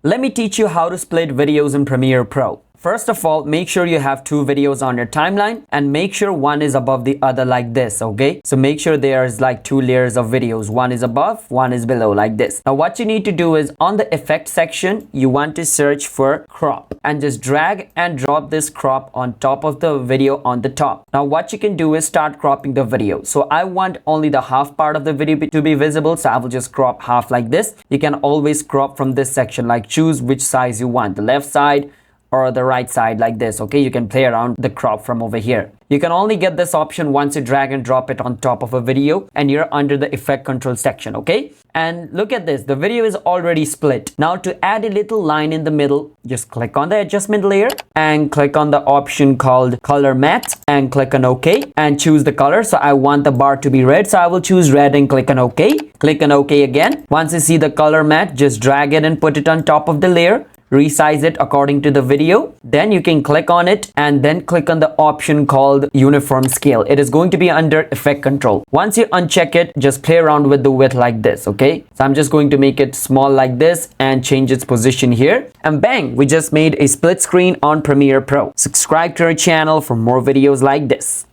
Let me teach you how to split videos in Premiere Pro. First of all, make sure you have two videos on your timeline and make sure one is above the other like this, okay? So make sure there's like two layers of videos. One is above, one is below like this. Now what you need to do is on the effect section, you want to search for crop and just drag and drop this crop on top of the video on the top. Now what you can do is start cropping the video. So I want only the half part of the video to be visible. So I will just crop half like this. You can always crop from this section, like choose which size you want, the left side or the right side like this, okay? You can play around the crop from over here. You can only get this option once you drag and drop it on top of a video and you're under the effect control section, okay? And look at this, the video is already split. Now to add a little line in the middle, just click on the adjustment layer and click on the option called color matte and click on OK and choose the color. So I want the bar to be red, so I will choose red and click on OK. Click on OK again. Once you see the color matte, just drag it and put it on top of the layer. Resize it according to the video. Then you can click on it and then click on the option called uniform scale. It is going to be under effect control. Once you uncheck it, just play around with the width like this, okay? So I'm just going to make it small like this and change its position here. And bang, we just made a split screen on Premiere Pro. Subscribe to our channel for more videos like this.